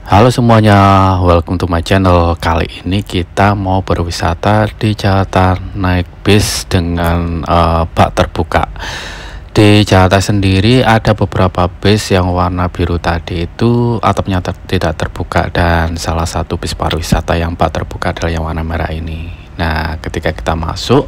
Halo semuanya, welcome to my channel. Kali ini kita mau berwisata di Jakarta naik bis dengan bak terbuka. Di Jakarta sendiri ada beberapa bis yang warna biru tadi itu atapnya tidak terbuka, dan salah satu bis pariwisata yang bak terbuka adalah yang warna merah ini. Nah, ketika kita masuk,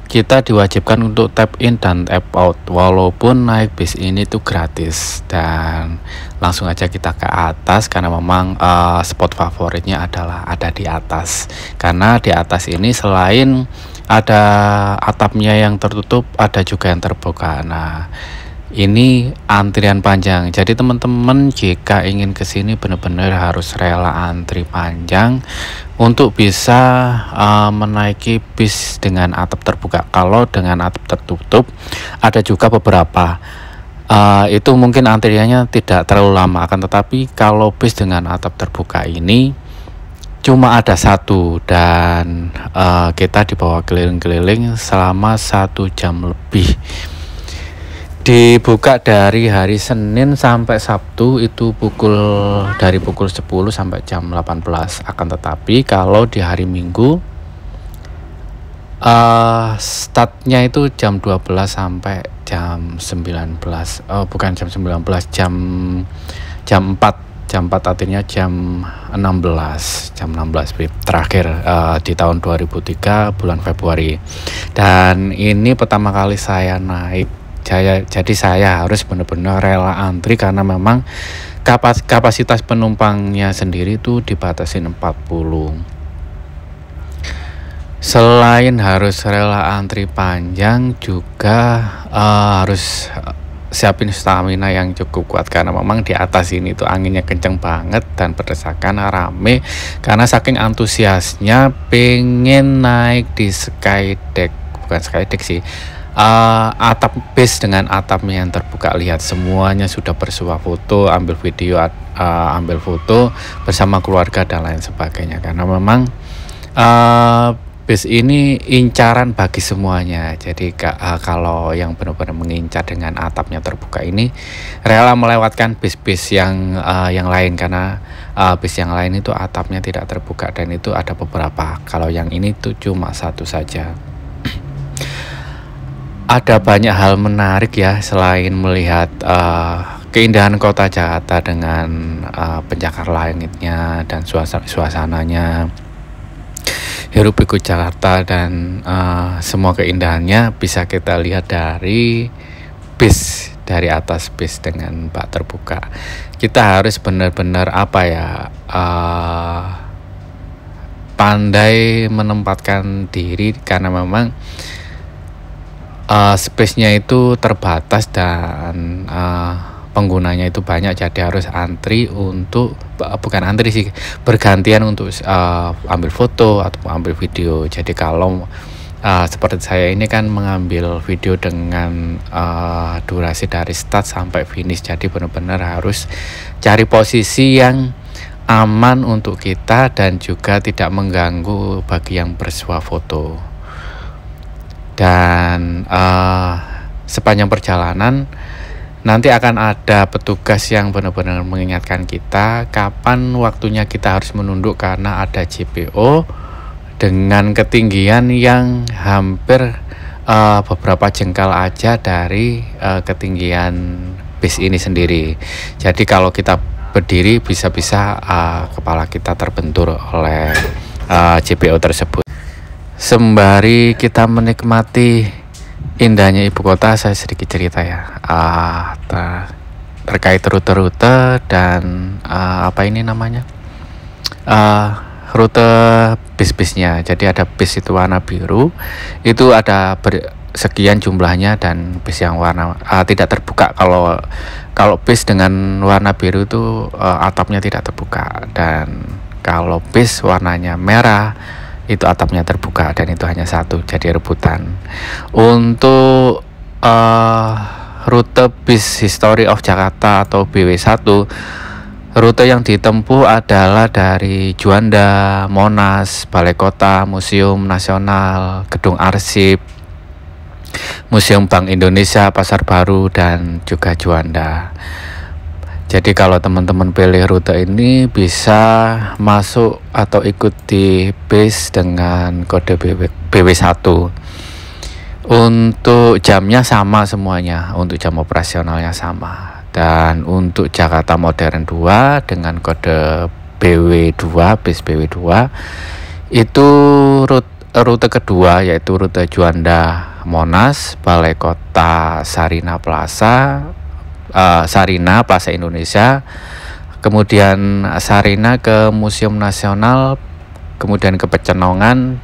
kita diwajibkan untuk tap in dan tap out, walaupun naik bis ini tuh gratis. Dan langsung aja kita ke atas, karena memang spot favoritnya adalah ada di atas. Karena di atas ini selain ada atapnya yang tertutup, ada juga yang terbuka. Nah, ini antrian panjang, jadi teman-teman jika ingin kesini benar-benar harus rela antri panjang untuk bisa menaiki bis dengan atap terbuka. Kalau dengan atap tertutup ada juga beberapa, itu mungkin antriannya tidak terlalu lama, akan tetapi kalau bis dengan atap terbuka ini cuma ada satu, dan kita dibawa keliling-keliling selama 1 jam lebih. Dibuka dari hari Senin sampai Sabtu itu dari pukul 10 sampai jam 18. Akan tetapi kalau di hari Minggu startnya itu jam 12 sampai jam 19. Bukan jam 19, jam 4 artinya jam 16 terakhir di tahun 2003 bulan Februari. Dan ini pertama kali saya naik. Jadi saya harus benar-benar rela antri karena memang kapasitas penumpangnya sendiri itu dibatasin 40. Selain harus rela antri panjang, juga harus siapin stamina yang cukup kuat, karena memang di atas ini tuh anginnya kenceng banget dan berdesakan rame, karena saking antusiasnya pengen naik di skydeck, bukan skydeck sih, atap bis dengan atapnya yang terbuka. Lihat, semuanya sudah bersuah foto, ambil video, ambil foto bersama keluarga dan lain sebagainya, karena memang bis ini incaran bagi semuanya. Jadi kalau yang benar-benar mengincar dengan atapnya terbuka ini rela melewatkan bis-bis yang lain, karena bis yang lain itu atapnya tidak terbuka, dan itu ada beberapa. Kalau yang ini tuh cuma satu saja. Ada banyak hal menarik ya, selain melihat keindahan kota Jakarta dengan pencakar langitnya dan suasananya, hiruk pikuk Jakarta, dan semua keindahannya bisa kita lihat dari dari atas bis dengan bak terbuka. Kita harus benar-benar pandai menempatkan diri, karena memang space-nya itu terbatas dan penggunanya itu banyak, jadi harus antri untuk bukan antri sih, bergantian untuk ambil foto atau ambil video. Jadi kalau seperti saya ini kan mengambil video dengan durasi dari start sampai finish, jadi benar-benar harus cari posisi yang aman untuk kita dan juga tidak mengganggu bagi yang bersuah foto. Dan sepanjang perjalanan nanti akan ada petugas yang benar-benar mengingatkan kita kapan waktunya kita harus menunduk, karena ada JPO dengan ketinggian yang hampir beberapa jengkal aja dari ketinggian bis ini sendiri. Jadi kalau kita berdiri bisa-bisa kepala kita terbentur oleh JPO tersebut. Sembari kita menikmati indahnya ibu kota, saya sedikit cerita ya terkait rute-rute dan rute bis-bisnya. Jadi ada bis itu warna biru, itu ada sekian jumlahnya, dan bis yang warna tidak terbuka. Kalau bis dengan warna biru itu atapnya tidak terbuka, dan kalau bis warnanya merah itu atapnya terbuka, dan itu hanya satu, jadi rebutan. Untuk rute bis History of Jakarta atau BW1, rute yang ditempuh adalah dari Juanda, Monas, Balai Kota, Museum Nasional, Gedung Arsip, Museum Bank Indonesia, Pasar Baru, dan juga Juanda. Jadi kalau teman-teman pilih rute ini bisa masuk atau ikut di base dengan kode BW1. Untuk jamnya sama semuanya, untuk jam operasionalnya sama. Dan untuk Jakarta Modern 2 dengan kode BW2, base BW2 itu rute kedua, yaitu rute Juanda Monas, Balai Kota Sarina Plaza, Plaza Indonesia, kemudian Sarina ke Museum Nasional, kemudian ke Pecenongan,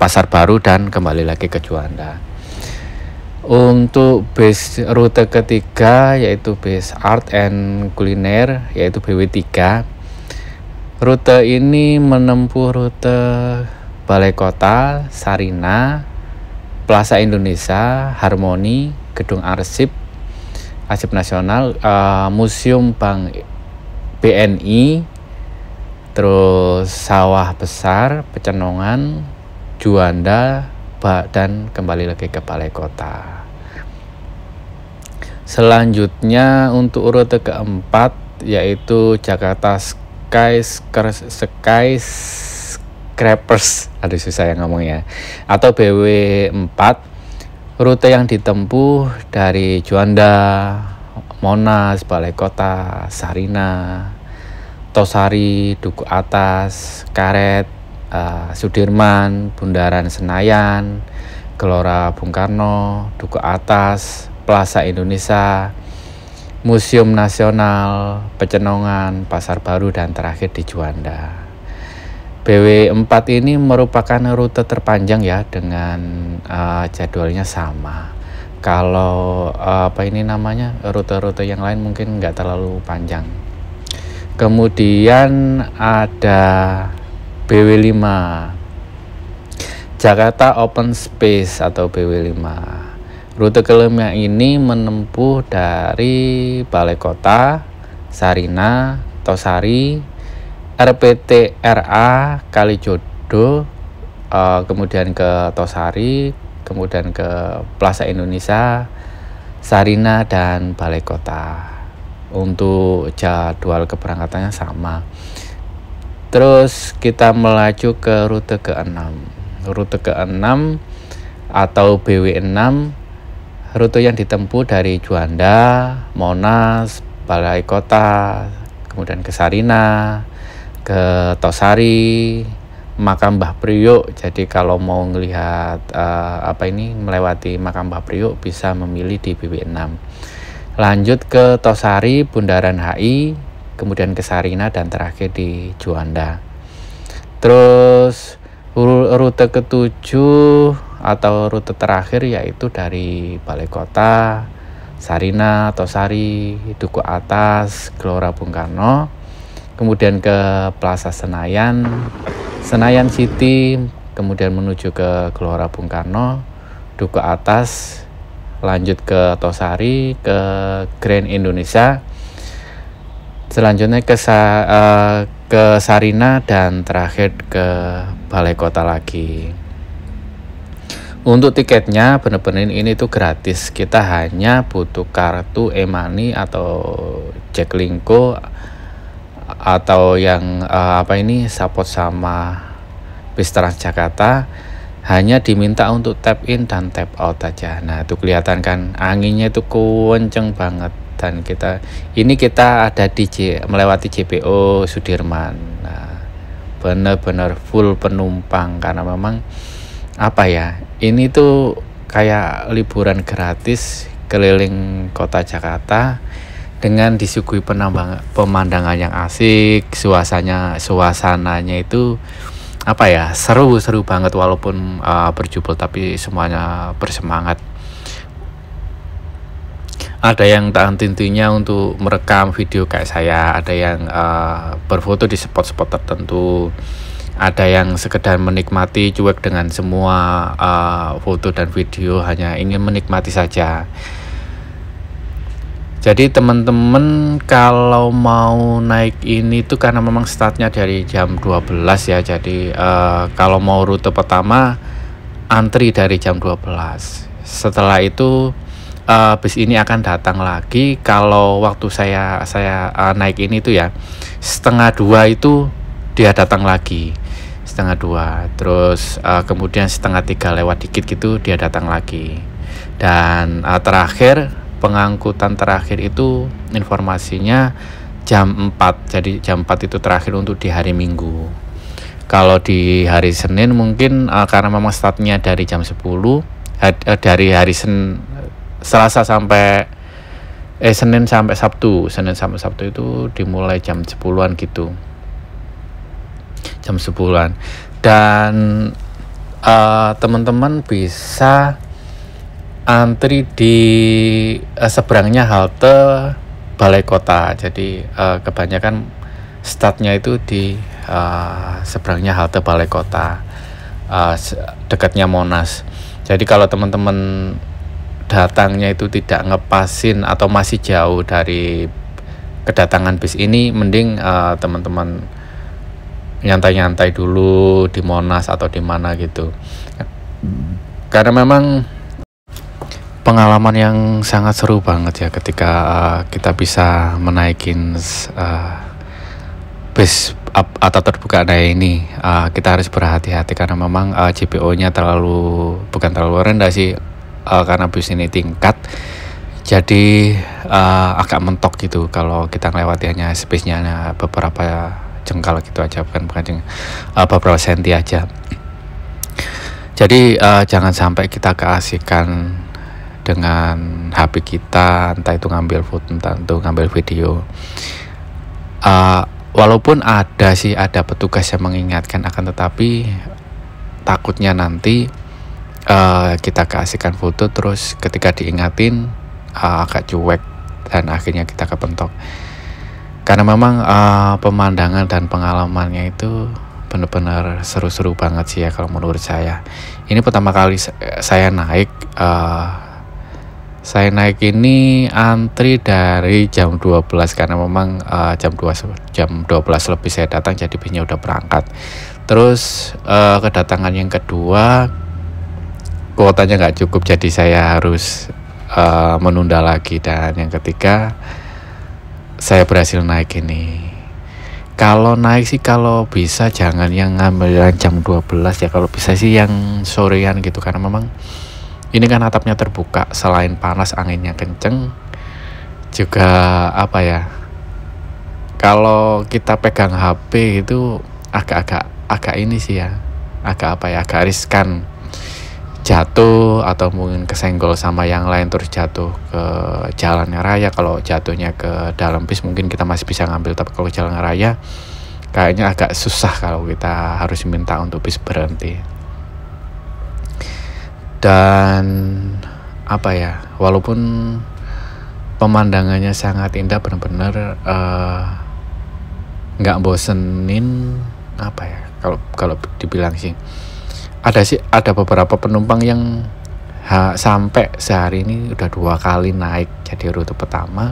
Pasar Baru, dan kembali lagi ke Juanda. Untuk base rute ketiga yaitu base Art and Kuliner, yaitu BW3. Rute ini menempuh rute Balai Kota, Sarina, Plaza Indonesia, Harmoni, Gedung Arsip Nasional, Museum Bank BNI, terus Sawah Besar, Pecenongan, Juanda, dan kembali lagi ke Balai Kota. Selanjutnya untuk rute keempat yaitu Jakarta Skyscrapers, aduh susah ya ngomongnya, atau BW4. Rute yang ditempuh dari Juanda, Monas, Balai Kota, Sarina, Tosari, Duku Atas, Karet, Sudirman, Bundaran Senayan, Gelora Bung Karno, Duku Atas, Plaza Indonesia, Museum Nasional, Pecenongan, Pasar Baru, dan terakhir di Juanda. BW4 ini merupakan rute terpanjang ya, dengan jadwalnya sama. Kalau rute-rute yang lain mungkin nggak terlalu panjang. Kemudian ada BW5, Jakarta Open Space atau BW5. Rute kelima ini menempuh dari Balai Kota, Sarina, Tosari, RPTRA Kalijodo, kemudian ke Tosari, kemudian ke Plaza Indonesia, Sarina, dan Balai Kota. Untuk jadwal keberangkatannya sama. Terus kita melaju ke rute ke-6. Rute ke-6 atau BW6, rute yang ditempuh dari Juanda, Monas, Balai Kota, kemudian ke Sarina, ke Tosari, Makam Mbah Priok. Jadi kalau mau melihat melewati Makam Mbah Priok bisa memilih di BW6. Lanjut ke Tosari, Bundaran HI, kemudian ke Sarina, dan terakhir di Juanda. Terus rute ke-7 atau rute terakhir yaitu dari Balai Kota, Sarina, Tosari, Duku Atas, Gelora Bung Karno, kemudian ke Plaza Senayan, Senayan City, kemudian menuju ke Gelora Bung Karno, Duku Atas, lanjut ke Tosari, ke Grand Indonesia, selanjutnya ke Sarina, dan terakhir ke Balai Kota lagi. Untuk tiketnya bener-bener ini tuh gratis. Kita hanya butuh kartu e-money atau Jaklingko atau yang support sama bis Transjakarta. Hanya diminta untuk tap in dan tap out aja. Nah itu kelihatan kan anginnya itu kenceng banget, dan kita ada di melewati JPO Sudirman. Nah benar-benar full penumpang, karena memang ini tuh kayak liburan gratis keliling kota Jakarta dengan disuguhi pemandangan yang asik, suasananya itu seru banget, walaupun berjubel tapi semuanya bersemangat. Ada yang tahan tintunya untuk merekam video kayak saya, ada yang berfoto di spot-spot tertentu, ada yang sekedar menikmati cuek dengan semua foto dan video, hanya ingin menikmati saja. Jadi teman-teman kalau mau naik ini tuh karena memang startnya dari jam 12 ya. Jadi kalau mau rute pertama antri dari jam 12. Setelah itu bis ini akan datang lagi. Kalau waktu saya naik ini tuh ya, 1:30 itu dia datang lagi, 1:30. Terus, kemudian 2:30 lewat dikit gitu dia datang lagi. Dan, terakhir, pengangkutan terakhir itu informasinya jam 4. Jadi jam 4 itu terakhir untuk di hari Minggu. Kalau di hari Senin mungkin, karena memang startnya dari jam 10, dari hari Selasa sampai Senin sampai Sabtu. Senin sampai Sabtu itu dimulai jam 10-an gitu. Jam 10-an. Dan teman-teman bisa antri di seberangnya halte Balai Kota. Jadi kebanyakan startnya itu di seberangnya halte Balai Kota, dekatnya Monas. Jadi kalau teman-teman datangnya itu tidak ngepasin atau masih jauh dari kedatangan bis ini, mending teman-teman nyantai-nyantai dulu di Monas atau di mana gitu. Karena memang pengalaman yang sangat seru banget ya ketika kita bisa menaikin bis atau terbuka ini. Kita harus berhati-hati karena memang JPO-nya bukan terlalu rendah sih, karena bis ini tingkat, jadi agak mentok gitu kalau kita melewati hanya space-nya beberapa jengkal gitu aja, bukan beberapa senti aja. Jadi jangan sampai kita keasikan dengan HP kita, entah itu ngambil foto, entah itu ngambil video. Walaupun ada petugas yang mengingatkan, akan tetapi takutnya nanti kita keasikan foto, terus ketika diingatin agak cuek dan akhirnya kita kepentok. Karena memang pemandangan dan pengalamannya itu benar-benar seru-seru banget sih ya kalau menurut saya. Ini pertama kali saya naik. Saya naik ini antri dari jam 12 karena memang jam 12 lebih saya datang, jadi bisnya udah berangkat. Terus kedatangan yang kedua kuotanya nggak cukup, jadi saya harus menunda lagi. Dan yang ketiga saya berhasil naik ini. Kalau naik sih kalau bisa jangan yang ngambil jam 12 ya, kalau bisa sih yang sorean gitu, karena memang ini kan atapnya terbuka, selain panas anginnya kenceng juga kalau kita pegang HP itu agak ini sih ya, agak riskan jatuh atau mungkin kesenggol sama yang lain terus jatuh ke jalan raya. Kalau jatuhnya ke dalam bis mungkin kita masih bisa ngambil, tapi kalau jalan raya kayaknya agak susah kalau kita harus minta untuk bis berhenti. Dan walaupun pemandangannya sangat indah, benar-benar nggak bosenin kalau dibilang sih. Ada beberapa penumpang yang sampai sehari ini udah 2 kali naik, jadi rute pertama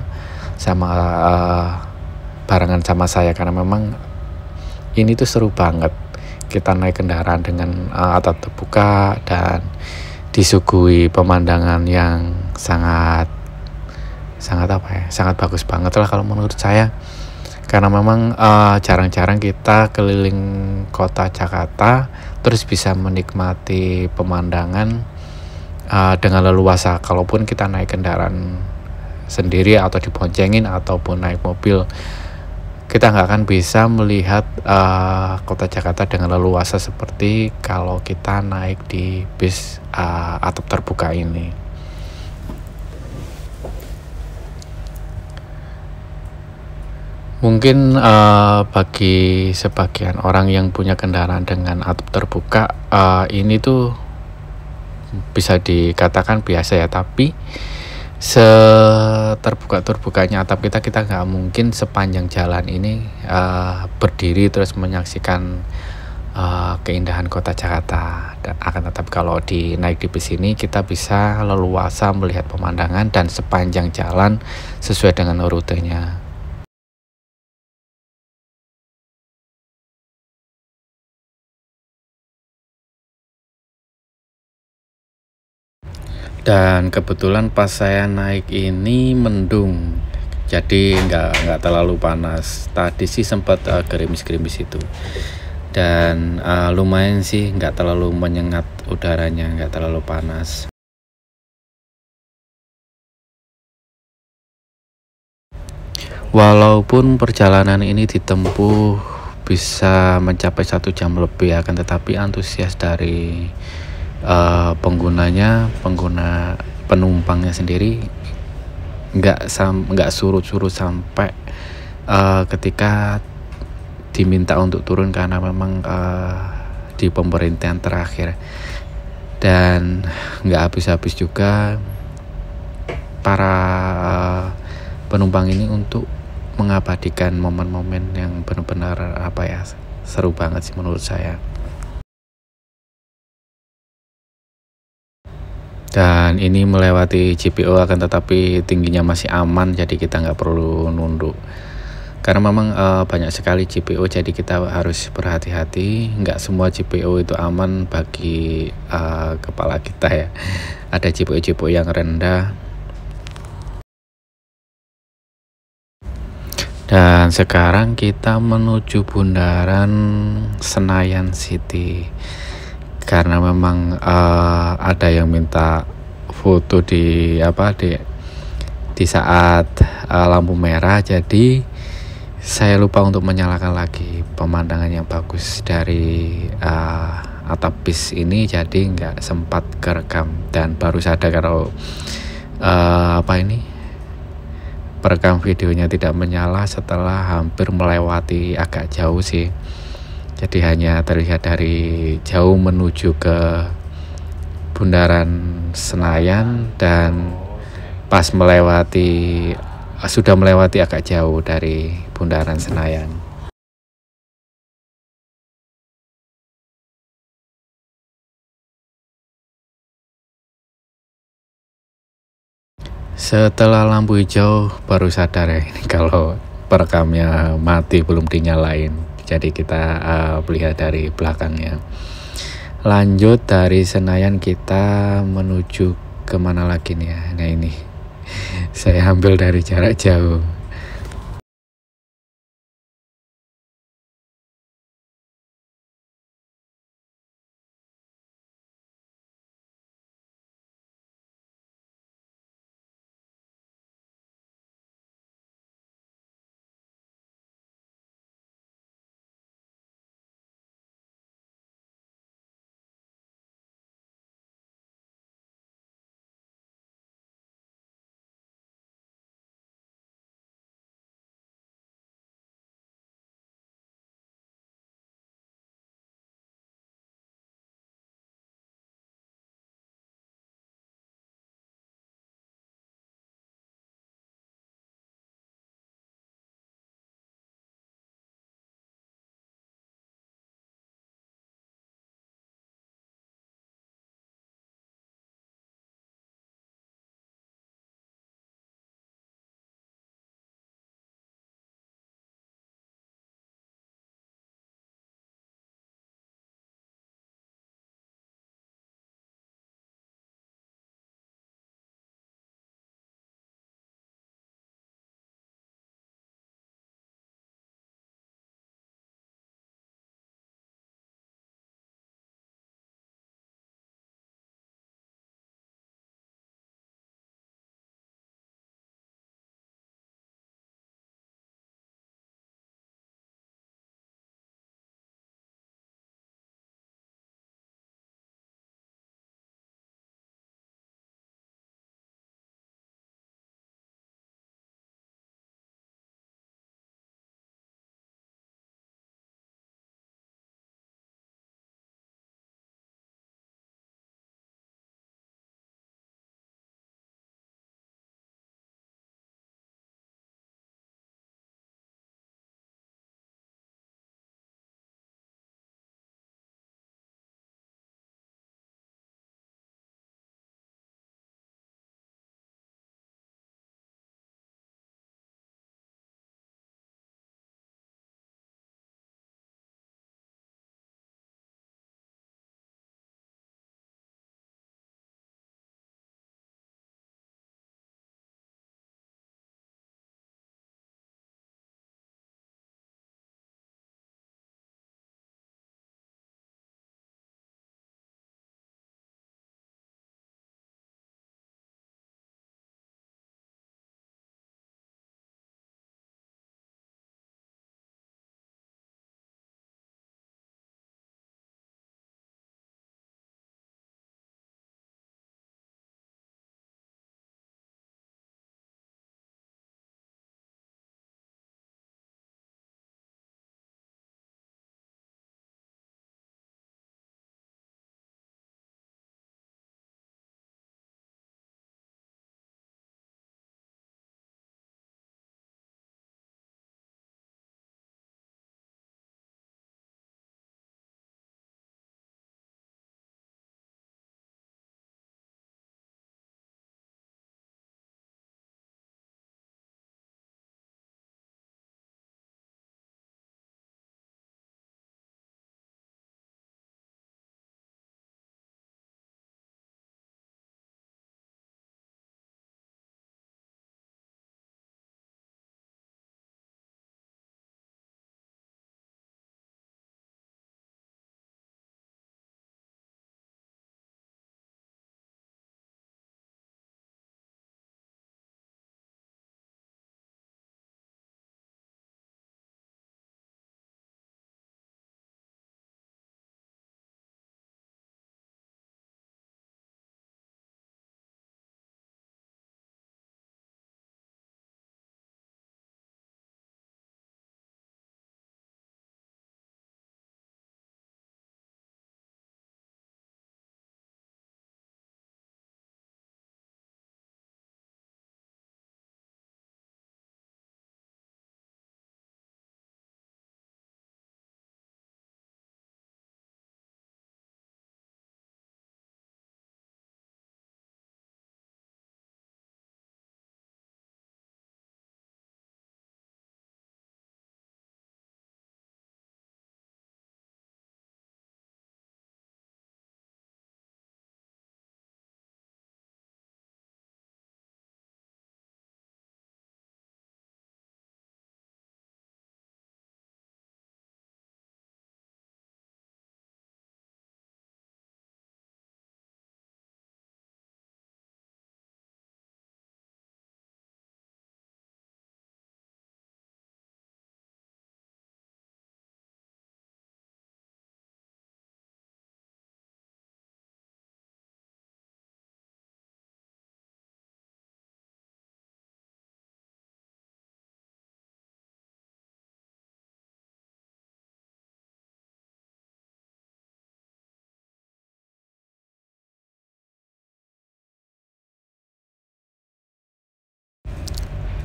sama barengan sama saya, karena memang ini tuh seru banget. Kita naik kendaraan dengan atap terbuka dan disuguhi pemandangan yang sangat bagus banget lah kalau menurut saya. Karena memang jarang-jarang kita keliling kota Jakarta terus bisa menikmati pemandangan dengan leluasa. Kalaupun kita naik kendaraan sendiri atau diboncengin ataupun naik mobil, kita nggak akan bisa melihat kota Jakarta dengan leluasa seperti kalau kita naik di bis atap terbuka ini. Mungkin bagi sebagian orang yang punya kendaraan dengan atap terbuka, ini tuh bisa dikatakan biasa ya, tapi seterbuka-terbukanya atap kita nggak mungkin sepanjang jalan ini berdiri terus menyaksikan keindahan kota Jakarta. Akan tetapi kalau naik di bis ini kita bisa leluasa melihat pemandangan dan sepanjang jalan sesuai dengan rutenya. Dan kebetulan pas saya naik ini mendung, jadi nggak terlalu panas. Tadi sih sempat gerimis-gerimis itu, dan lumayan sih, nggak terlalu menyengat udaranya, nggak terlalu panas. Walaupun perjalanan ini ditempuh bisa mencapai 1 jam lebih, akan tetapi antusias dari pengguna penumpangnya sendiri nggak surut-surut sampai ketika diminta untuk turun, karena memang di pemerintahan terakhir, dan nggak habis-habis juga para penumpang ini untuk mengabadikan momen-momen yang benar-benar seru banget sih menurut saya. Dan ini melewati JPO, akan tetapi tingginya masih aman, jadi kita nggak perlu nunduk. Karena memang banyak sekali JPO, jadi kita harus berhati-hati. Nggak semua JPO itu aman bagi kepala kita ya. Ada JPO-JPO yang rendah. Dan sekarang kita menuju bundaran Senayan City, karena memang ada yang minta foto di saat lampu merah, jadi saya lupa untuk menyalakan lagi pemandangan yang bagus dari atap bis ini, jadi nggak sempat kerekam, dan baru sadar kalau perekam videonya tidak menyala setelah hampir melewati agak jauh sih. Jadi hanya terlihat dari jauh menuju ke bundaran Senayan, dan pas sudah melewati agak jauh dari bundaran Senayan. Setelah lampu hijau baru sadar ya ini kalau perekamnya mati, belum dinyalain. Jadi kita lihat dari belakangnya. Lanjut dari Senayan kita menuju kemana lagi nih ya? Nah ini saya ambil dari jarak jauh.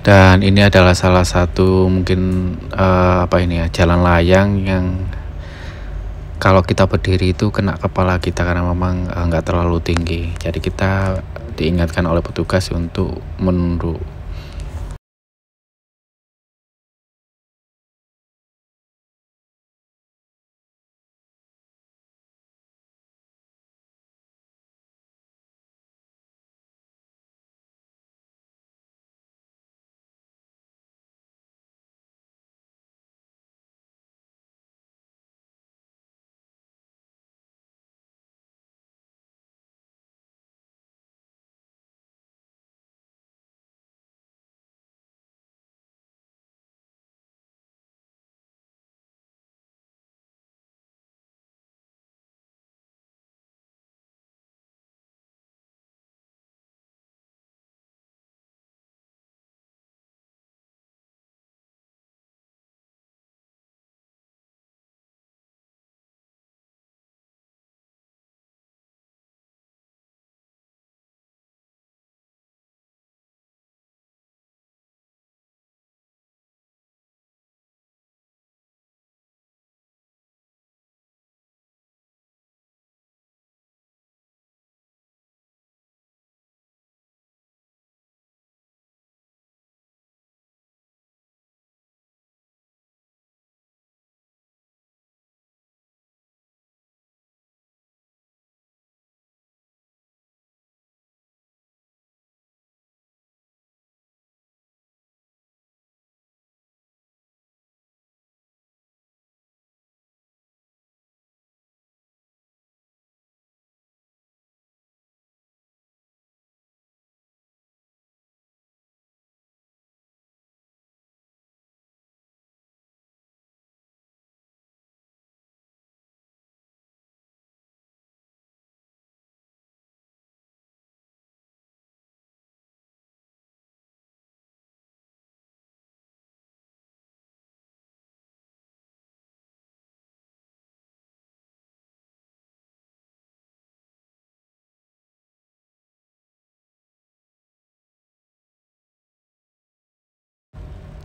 Dan ini adalah salah satu mungkin apa ini ya, jalan layang yang kalau kita berdiri itu kena kepala kita karena memang nggak terlalu tinggi. Jadi kita diingatkan oleh petugas untuk menunduk.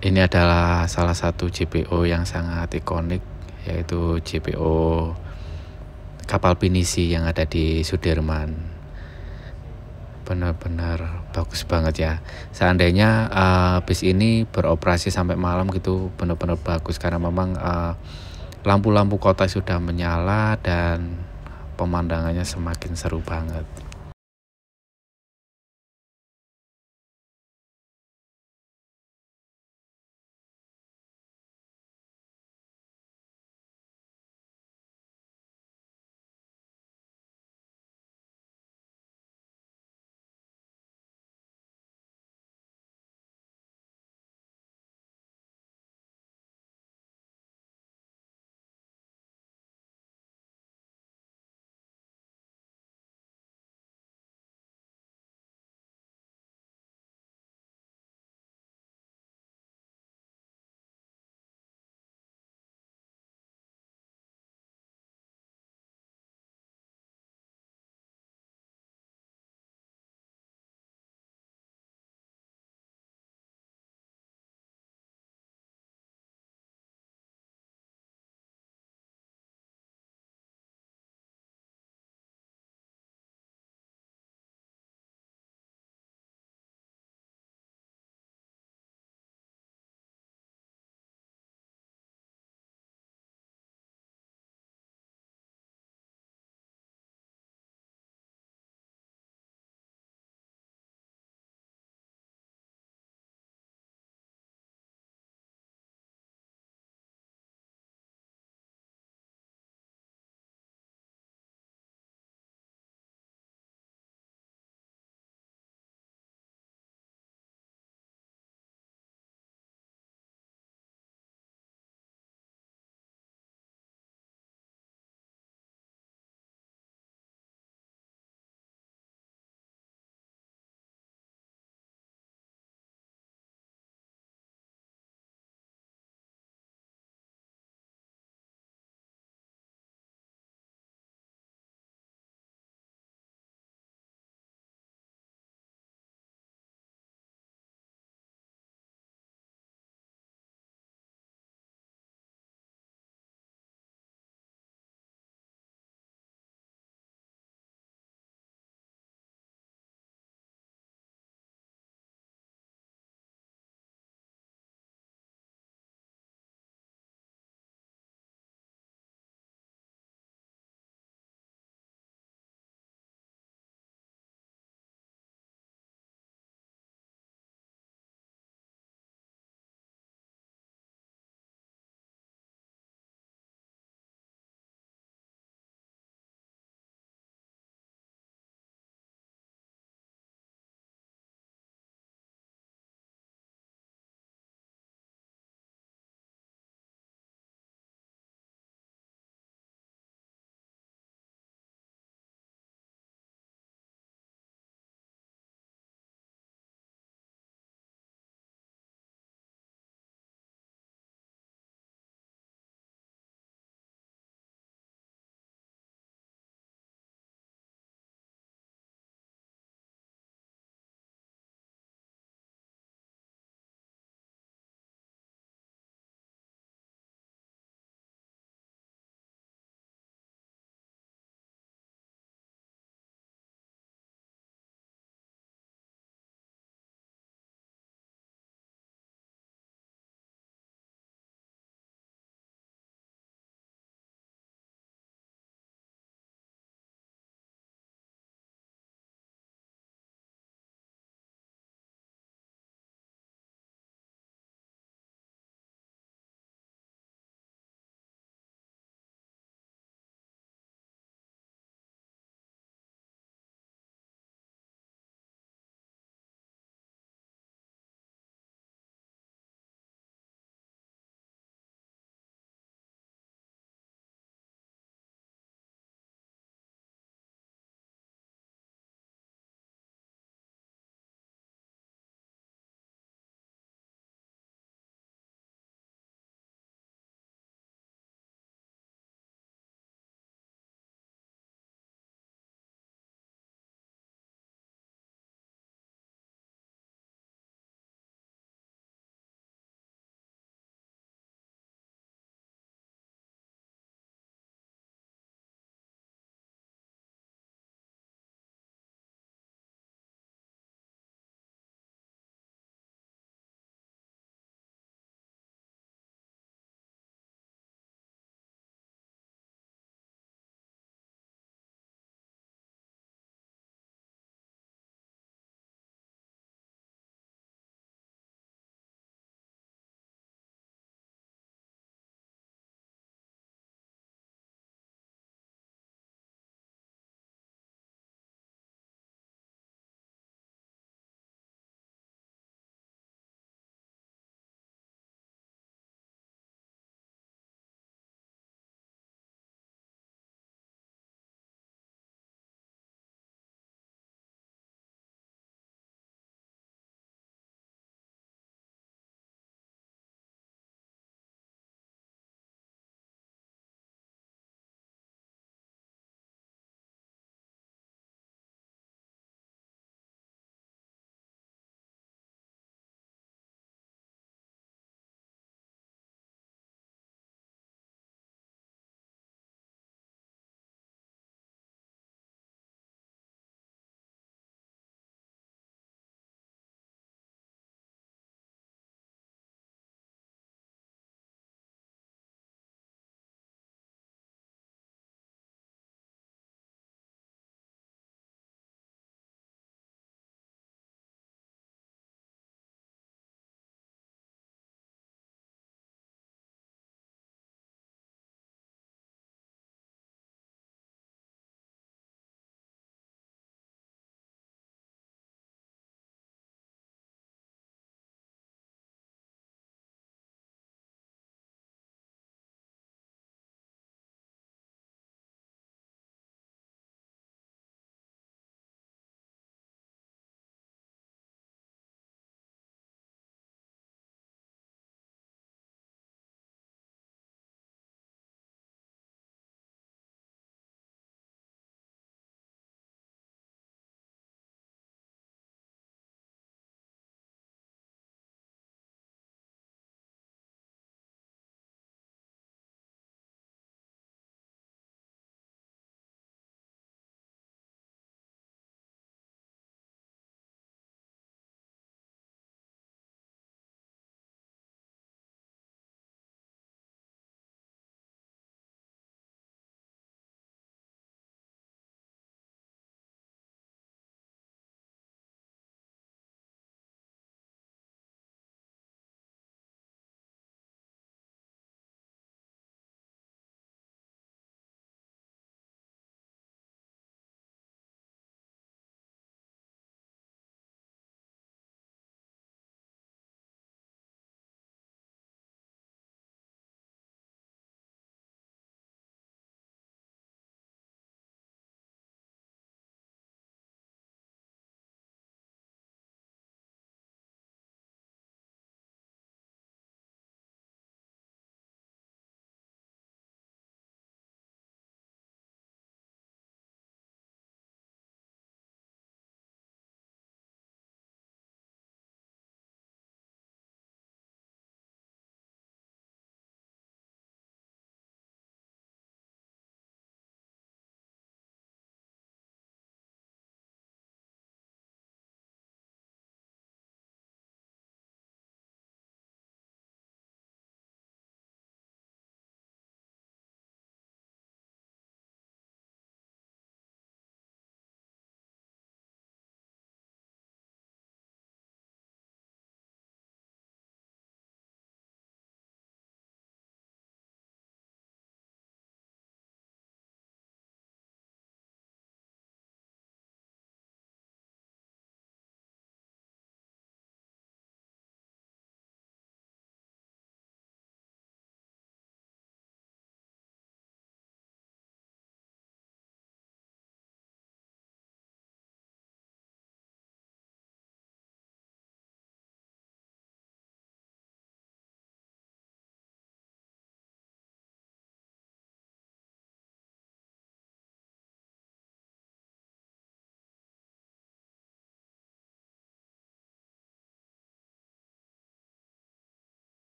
Ini adalah salah satu JPO yang sangat ikonik, yaitu JPO kapal pinisi yang ada di Sudirman. Benar-benar bagus banget ya. Seandainya bis ini beroperasi sampai malam gitu, benar-benar bagus karena memang lampu-lampu kota sudah menyala dan pemandangannya semakin seru banget.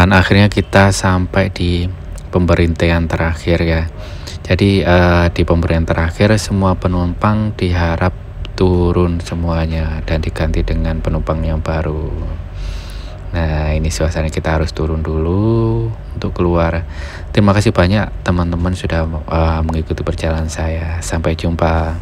Dan akhirnya kita sampai di pemberhentian terakhir ya. Jadi di pemberhentian terakhir semua penumpang diharap turun semuanya dan diganti dengan penumpang yang baru. Nah, ini suasana kita harus turun dulu untuk keluar. Terima kasih banyak teman-teman sudah mengikuti perjalanan saya. Sampai jumpa.